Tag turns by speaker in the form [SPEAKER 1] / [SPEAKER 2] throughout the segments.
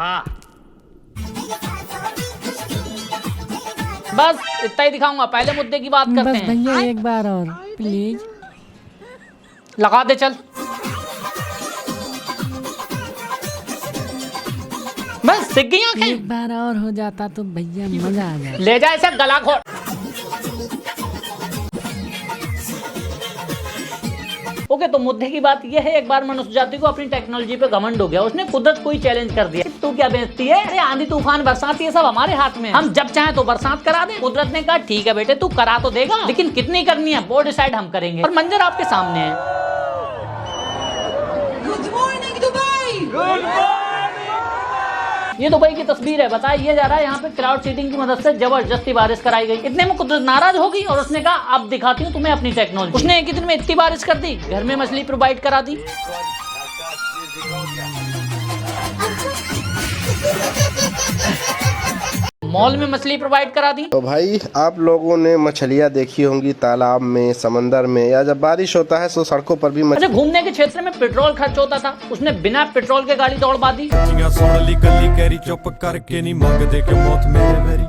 [SPEAKER 1] वाह, बस इतना ही दिखाऊंगा, पहले मुद्दे की बात करते हैं।
[SPEAKER 2] भैया एक बार और प्लीज
[SPEAKER 1] लगा दे चल, बस सिक गई आंखें।
[SPEAKER 2] एक बार और हो जाता तो भैया मजा आ जाता।
[SPEAKER 1] ले जा इसे गला खोल। ओके, तो मुद्दे की बात यह है, एक बार मनुष्य जाति को अपनी टेक्नोलॉजी पे घमंड हो गया, उसने कुदरत को ही चैलेंज कर दिया। तू क्या बेचती है? अरे आंधी तूफान बरसात ये सब हमारे हाथ में है, हम जब चाहे तो बरसात करा दे। कुदरत ने कहा ठीक है बेटे, तू करा तो देगा, लेकिन कितनी करनी है वो डिसाइड हम करेंगे। और मंजर आपके सामने है।
[SPEAKER 3] Good morning Dubai.
[SPEAKER 1] ये दुबई की तस्वीर है। बताया ये जा रहा है यहाँ पे क्लाउड सीडिंग की मदद से जबरदस्ती बारिश कराई गई। इतने में कुदरत नाराज हो गई और उसने कहा अब दिखाती हूँ तुम्हें अपनी टेक्नोलॉजी। उसने एक ही दिन में इतनी बारिश कर दी, घर में मछली प्रोवाइड करा दी। मॉल में मछली प्रोवाइड करा दी।
[SPEAKER 4] तो भाई आप लोगों ने मछलियाँ देखी होंगी तालाब में, समंदर में, या जब बारिश होता है तो सड़कों पर भी
[SPEAKER 1] अच्छा, घूमने के क्षेत्र में पेट्रोल खर्च होता था, उसने बिना पेट्रोल के गाड़ी दौड़वा दी।
[SPEAKER 5] चुप करके नहीं मंगदे के मौत मेरे मेरी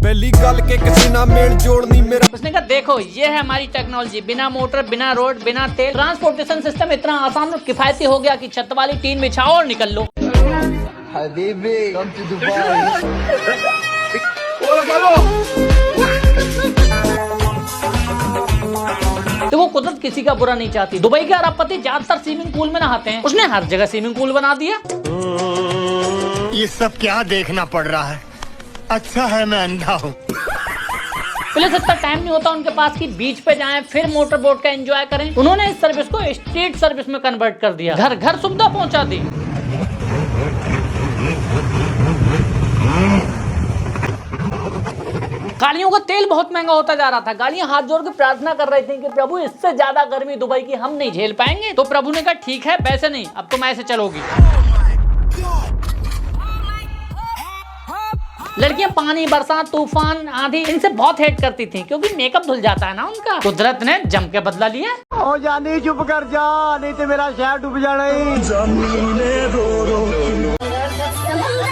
[SPEAKER 5] पहली गल के किसी ना मेल जोड़नी मेरा।
[SPEAKER 1] उसने कहा देखो ये है हमारी टेक्नोलॉजी, बिना मोटर, बिना रोड, बिना तेल, ट्रांसपोर्टेशन सिस्टम इतना आसान और किफायती हो गया कि छत वाली टीन बिछाओ और निकल लो। तो वो कुदरत किसी का बुरा नहीं चाहती। दुबई के अरबपति ज्यादातर स्विमिंग पूल में नहाते हैं, उसने हर जगह स्विमिंग पूल बना दिया।
[SPEAKER 6] ये सब क्या देखना पड़ रहा है? अच्छा है मैं अंधा हूँ।
[SPEAKER 1] प्लस इतना टाइम नहीं होता उनके पास कि बीच पे जाएं फिर मोटर बोट का एंजॉय करें। उन्होंने इस सर्विस को स्ट्रीट सर्विस में कन्वर्ट कर दिया, घर घर सुविधा पहुंचा दी। गाड़ियों का तेल बहुत महंगा होता जा रहा था। गाड़ियां हाथ जोड़ के प्रार्थना कर रही थी कि प्रभु इससे ज्यादा गर्मी दुबई की हम नहीं झेल पाएंगे। तो प्रभु ने कहा ठीक है वैसे नहीं, अब तुम ऐसे चलोगी। लड़कियां पानी, बरसात, तूफान, आंधी इनसे बहुत हेट करती थी क्योंकि मेकअप धुल जाता है ना उनका। कुदरत ने जम के बदला लिया।
[SPEAKER 6] ओ जानी चुप कर जा, नहीं तो मेरा शहर डूब जाना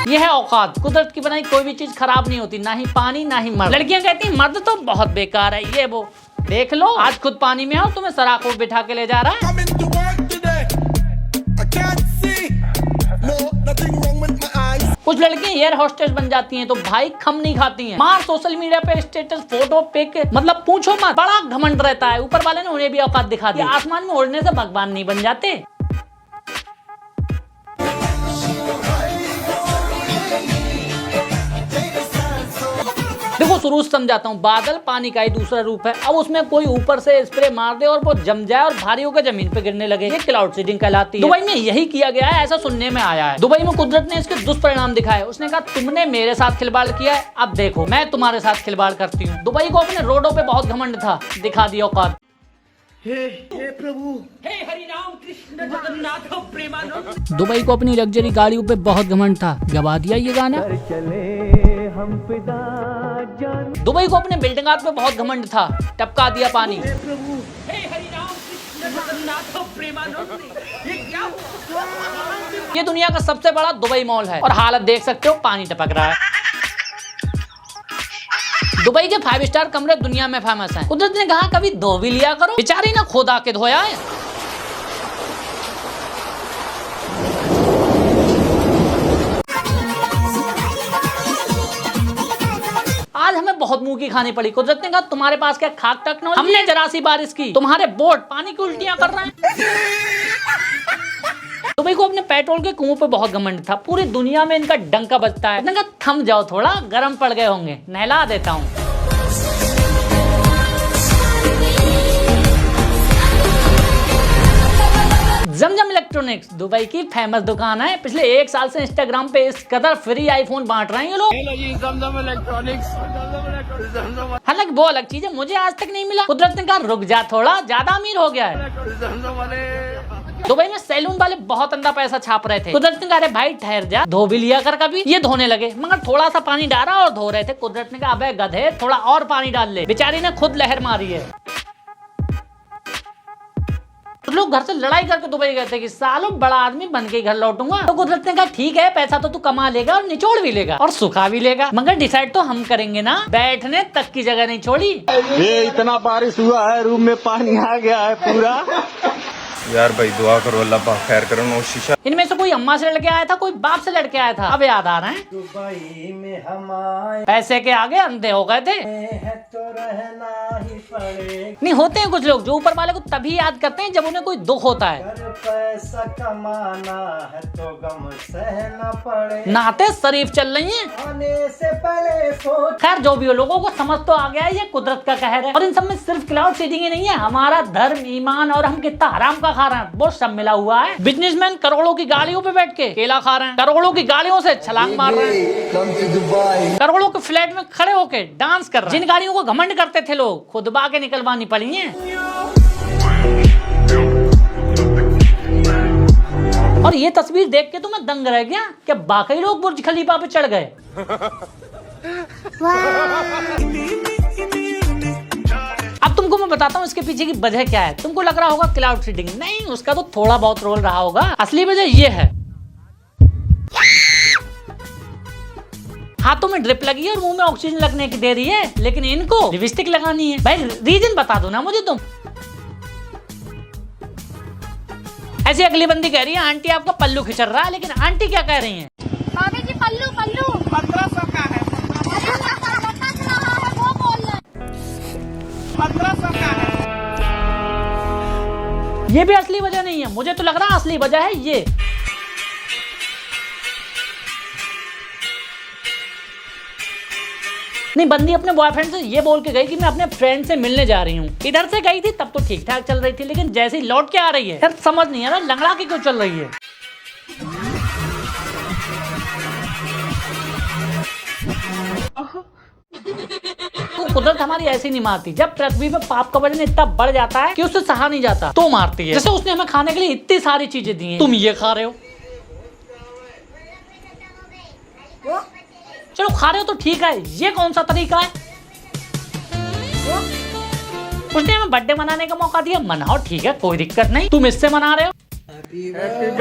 [SPEAKER 1] ये है औकात। कुदरत की बनाई कोई भी चीज खराब नहीं होती, ना ही पानी ना ही मर्द। लड़कियां कहती मर्द तो बहुत बेकार है, ये वो देख लो आज खुद पानी में आओ, तुम्हें सराखों बिठा के ले जा रहा है। कुछ लड़कियां एयर होस्टेस बन जाती हैं तो भाई खम नहीं खाती हैं। मार सोशल मीडिया पे स्टेटस, फोटो, पिक, मतलब पूछो मत, बड़ा घमंड रहता है। ऊपर वाले ने उन्हें भी औकात दिखा दी। आसमान में उड़ने से भगवान नहीं बन जाते। देखो शुरू से समझाता हूँ, बादल पानी का ही दूसरा रूप है। अब उसमें कोई ऊपर से स्प्रे मार दे और वो जम जाए और भारी होकर जमीन पे गिरने लगे, ये क्लाउड सीडिंग कहलाती है। दुबई में यही किया गया है, ऐसा सुनने में आया है। दुबई में कुदरत ने इसके दुष्परिणाम दिखाए। उसने कहा तुमने मेरे साथ खिलवाड़ किया है, अब देखो मैं तुम्हारे साथ खिलवाड़ करती हूँ। दुबई को अपने रोडों पे बहुत घमंड था, दिखा दिया औकात।
[SPEAKER 6] हे प्रभु,
[SPEAKER 3] हे हरि राम कृष्ण जगन्नाथ प्रेमानंद।
[SPEAKER 2] दुबई को अपनी लग्जरी गाड़ियों पे बहुत घमंड था, गवा दिया ये गाना।
[SPEAKER 1] दुबई को अपने बिल्डिंगात पे बहुत घमंड था, टपका दिया पानी।
[SPEAKER 3] हे हरि राम कृष्ण जगन्नाथ प्रेमानंद। ये क्या हुआ?
[SPEAKER 1] ये दुनिया का सबसे बड़ा दुबई मॉल है और हालत देख सकते हो, पानी टपक रहा है। दुबई के 5 स्टार कमरे दुनिया में फेमस हैं। कुदरत ने कहा कभी धो भी लिया करो, बेचारी ना खुद आके धोया है। आज हमें बहुत मुंह की खानी पड़ी। कुदरत ने कहा तुम्हारे पास क्या खाक टेक्नोलॉजी? हमने जरा सी बारिश की, तुम्हारे बोट पानी की उल्टियां कर रहे हैं। दुबई को अपने पेट्रोल के कुओं पे बहुत घमंड था, पूरी दुनिया में इनका डंका बजता है। कहा थम जाओ थोड़ा, गर्म पड़ गए होंगे, नहला देता हूँ। जमजम इलेक्ट्रॉनिक्स दुबई की फेमस दुकान है। पिछले 1 साल से इंस्टाग्राम पे इस कदर फ्री आईफोन बांट रहे हैं ये लोग। हालांकि वो अलग चीज है, मुझे आज तक नहीं मिला। कुदरत ने कहा रुक जा थोड़ा, ज्यादा अमीर हो गया है। दुबई में सैलून वाले बहुत अंधा पैसा छाप रहे थे। कुदरत ने कहा भाई ठहर जा, धो भी लिया कर कभी। ये धोने लगे मगर थोड़ा सा पानी डाला और धो रहे थे। कुदरत ने कहा अबे गधे थोड़ा और पानी डाल ले, बेचारी ने खुद लहर मारी है। कुछ लोग घर से लड़ाई करके दुबई गए थे कि सालों बड़ा आदमी बन के घर लौटूंगा। तो कुदरत ने कहा ठीक है, पैसा तो तू कमा लेगा और निचोड़ भी लेगा और सुखा भी लेगा, मगर डिसाइड तो हम करेंगे ना। बैठने तक की जगह नहीं छोड़ी।
[SPEAKER 7] ये इतना बारिश हुआ है, रूम में पानी आ गया है पूरा।
[SPEAKER 8] यार भाई दुआ करो, अल्लाह पाक खैर करो। वो शीशा
[SPEAKER 1] इनमें से कोई अम्मा से लड़के आया था, कोई बाप से लड़के आया था। अब याद आ रहे हैं
[SPEAKER 7] दुबई में हम आए
[SPEAKER 1] पैसे के आगे अंधे हो गए थे।
[SPEAKER 7] हैं तो रहना ही पड़ेगा।
[SPEAKER 1] नहीं, होते हैं कुछ लोग जो ऊपर वाले को तभी याद करते हैं जब उन्हें कोई दुख होता है।
[SPEAKER 7] अगर पैसा कमाना है तो गम सहना पड़े।
[SPEAKER 1] नाते शरीफ चल रही हैं।
[SPEAKER 7] आने से पहले सोच।
[SPEAKER 1] खैर जो भी हो, लोगों को समझ तो आ गया है ये कुदरत का कहर है। और इन सब में सिर्फ क्लाउड सीडिंग ही नहीं है, हमारा धर्म, ईमान और हम कितना हराम का खा रहे हैं वो सब मिला हुआ है। बिजनेसमैन करोड़ों की गाड़ियों पे बैठ के केला खा रहे हैं, करोड़ों की गाड़ियों से छलांग मार रहे हैं, करोड़ों के फ्लैट में खड़े होके डांस कर रहे हैं। जिन गाड़ियों को घमंड करते थे लोग, खुदबा के निकलवानी पड़ी है। और ये तस्वीर देख के तो मैं दंग रह गया कि बाकी लोग बुर्ज खलीफा पे चढ़ गए। अब तुमको मैं बताता हूँ इसके पीछे की वजह क्या है। तुमको लग रहा होगा क्लाउड सीडिंग, नहीं, उसका तो थोड़ा बहुत रोल रहा होगा। असली वजह ये है, हाथों में ड्रिप लगी है और मुंह में ऑक्सीजन लगने की दे रही है, लेकिन इनको लिपस्टिक लगानी है। भाई रीजन बता दो ना मुझे तुम। ऐसी अगली बंदी कह रही है आंटी आपका पल्लू खिंचर रहा है, लेकिन आंटी क्या कह रही हैं?
[SPEAKER 9] भाभी जी पल्लू 1500 का है। वो बोल रहा है
[SPEAKER 3] 1500 का है।
[SPEAKER 1] ये भी असली वजह नहीं है, मुझे तो लग रहा असली वजह है ये। नहीं, बंदी अपने बॉयफ्रेंड से ये बोल के गई कि मैं अपने फ्रेंड से मिलने जा रही हूँ। इधर से गई थी तब तो ठीक ठाक चल रही थी, लेकिन जैसे ही लौट के आ रही है, यार समझ नहीं आ रहा लंगड़ा के क्यों चल रही है। तो कुदरत हमारी ऐसी नहीं मारती। जब पृथ्वी पे पाप का वजन इतना बढ़ जाता है कि उससे सहा नहीं जाता तो मारती है। जैसे उसने हमें खाने के लिए इतनी सारी चीजें दी हैं, तुम ये खा रहे हो। चलो खा रहे हो तो ठीक है, ये कौन सा तरीका है? उसने हमें बर्थडे मनाने का मौका दिया, मनाओ ठीक है, कोई दिक्कत नहीं। तुम इससे मना रहे हो,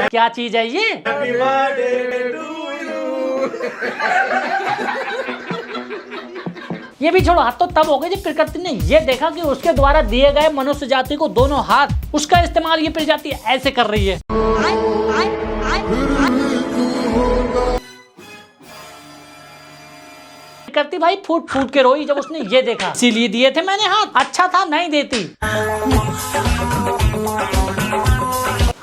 [SPEAKER 1] क्या चीज है ये? ये भी छोड़ो, हाथ तो तब हो गए जब प्रकृति ने ये देखा कि उसके द्वारा दिए गए मनुष्य जाति को दोनों हाथ, उसका इस्तेमाल ये प्रजाति ऐसे कर रही है। करती भाई फूट फूट के रोई जब उसने ये देखा, इसीलिए दिए थे मैंने हाथ, अच्छा था नहीं देती।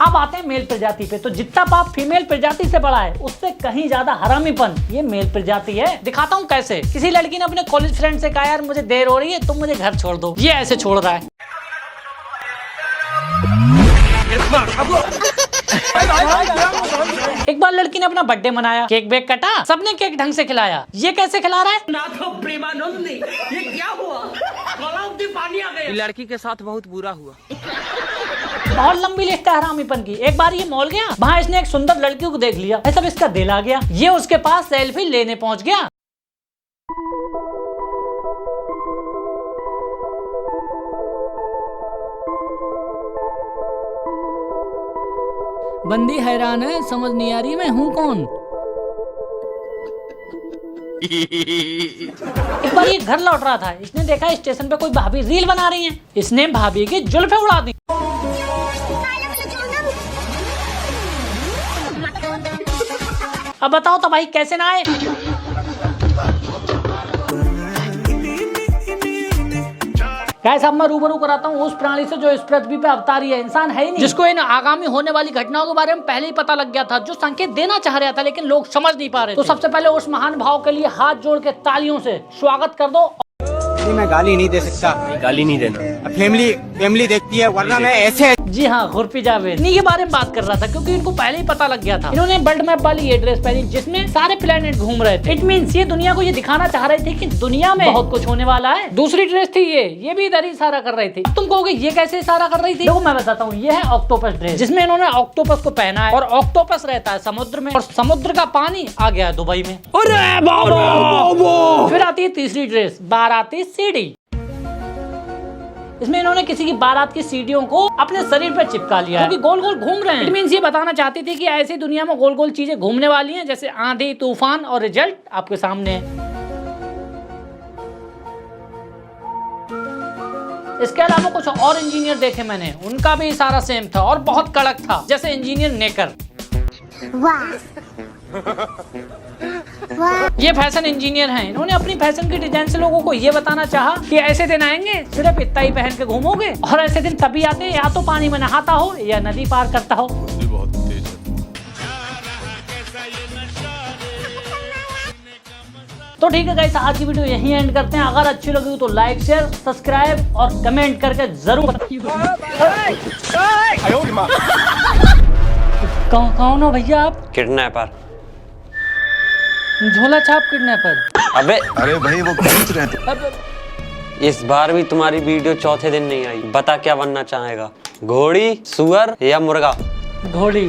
[SPEAKER 1] अब आते हैं मेल प्रजाति पे। तो जितना पाप फीमेल प्रजाति से बड़ा है, उससे कहीं ज्यादा हरामीपन ये मेल प्रजाति है। दिखाता हूँ कैसे। किसी लड़की ने अपने कॉलेज फ्रेंड से कहा यार मुझे देर हो रही है, तुम मुझे घर छोड़ दो। ये ऐसे छोड़ रहा है। एक बार लड़की ने अपना बर्थडे मनाया, केक बेक कटा, सबने केक ढंग से खिलाया। ये कैसे खिला रहा है?
[SPEAKER 3] नाथो प्रेमानंद, ये क्या हुआ? गलाव से पानी आ गया।
[SPEAKER 10] लड़की के साथ बहुत बुरा हुआ।
[SPEAKER 1] बहुत लंबी लिस्ट है हरामीपन की। एक बार ये मॉल गया, वहाँ इसने एक सुंदर लड़की को देख लिया, सब इसका दिल आ गया। ये उसके पास सेल्फी लेने पहुँच गया।
[SPEAKER 2] बंदी हैरान है, समझ नहीं आ रही मैं हूँ कौन।
[SPEAKER 1] एक बार ये घर लौट रहा था, इसने देखा स्टेशन पे कोई भाभी रील बना रही हैं। इसने भाभी की जुल्फे उड़ा दी। अब बताओ तो भाई कैसे ना आए। गाइस अब मैं रूबरू कराता हूँ उस प्राणी से जो इस पृथ्वी पे अवतारी है, इंसान है ही नहीं, जिसको इन आगामी होने वाली घटनाओं के बारे में पहले ही पता लग गया था, जो संकेत देना चाह रहा था लेकिन लोग समझ नहीं पा रहे थे। तो सबसे पहले उस महान भाव के लिए हाथ जोड़ के तालियों से स्वागत कर दो।
[SPEAKER 7] मैं गाली नहीं दे सकता,
[SPEAKER 8] गाली नहीं देना,
[SPEAKER 7] फैमिली देखती है, वरना मैं ऐसे।
[SPEAKER 1] जी हाँ, खुरपी जावेद इन्हीं के बारे में बात कर रहा था, क्योंकि इनको पहले ही पता लग गया था। इन्होंने वर्ल्ड मैप वाली ये ड्रेस पहनी जिसमें सारे प्लेनेट घूम रहे थे। इट मींस ये दुनिया को ये दिखाना चाह रहे थे कि दुनिया में बहुत कुछ होने वाला है। दूसरी ड्रेस थी ये भी इधर ही इशारा कर रही थी। तुम कहोगे ये कैसे इशारा कर रही थी? देखो मैं बताता हूँ, ये है ऑक्टोपस ड्रेस, जिसमें इन्होंने ऑक्टोपस को पहना है और ऑक्टोपस रहता है समुद्र में और समुद्र का पानी आ गया है दुबई में। फिर आती है तीसरी ड्रेस, बाराती सीढ़ी। इसमें इन्होंने किसी की बारात की सीढ़ियों को अपने शरीर पर चिपका लिया है, क्योंकि गोल गोल घूम रहे हैं। इट मींस ये बताना चाहती थी कि ऐसी दुनिया में गोल गोल चीजें घूमने वाली हैं, जैसे आंधी तूफान, और रिजल्ट आपके सामने है। इसके अलावा कुछ और इंजीनियर देखे मैंने, उनका भी इशारा सेम था और बहुत कड़क था, जैसे इंजीनियर नेकर। ये फैशन इंजीनियर हैं। इन्होंने अपनी फैशन की डिजाइन से लोगों को ये बताना चाहा कि ऐसे दिन आएंगे सिर्फ इतना ही पहन के घूमोगे, और ऐसे दिन तभी आते हैं या तो पानी में नहाता हो या नदी पार करता हो। तो ठीक है गाइस, आज की वीडियो यहीं एंड करते हैं। अगर अच्छी लगी हो तो लाइक शेयर सब्सक्राइब और कमेंट करके जरूर कौन हो भैया आप?
[SPEAKER 10] किडनैपर।
[SPEAKER 1] झोला छाप किडनैपर?
[SPEAKER 10] अबे
[SPEAKER 8] अरे भाई वो खींच रहे थे।
[SPEAKER 10] इस बार भी तुम्हारी वीडियो चौथे दिन नहीं आई। बता क्या बनना चाहेगा, घोड़ी, सुअर या मुर्गा?
[SPEAKER 1] घोड़ी।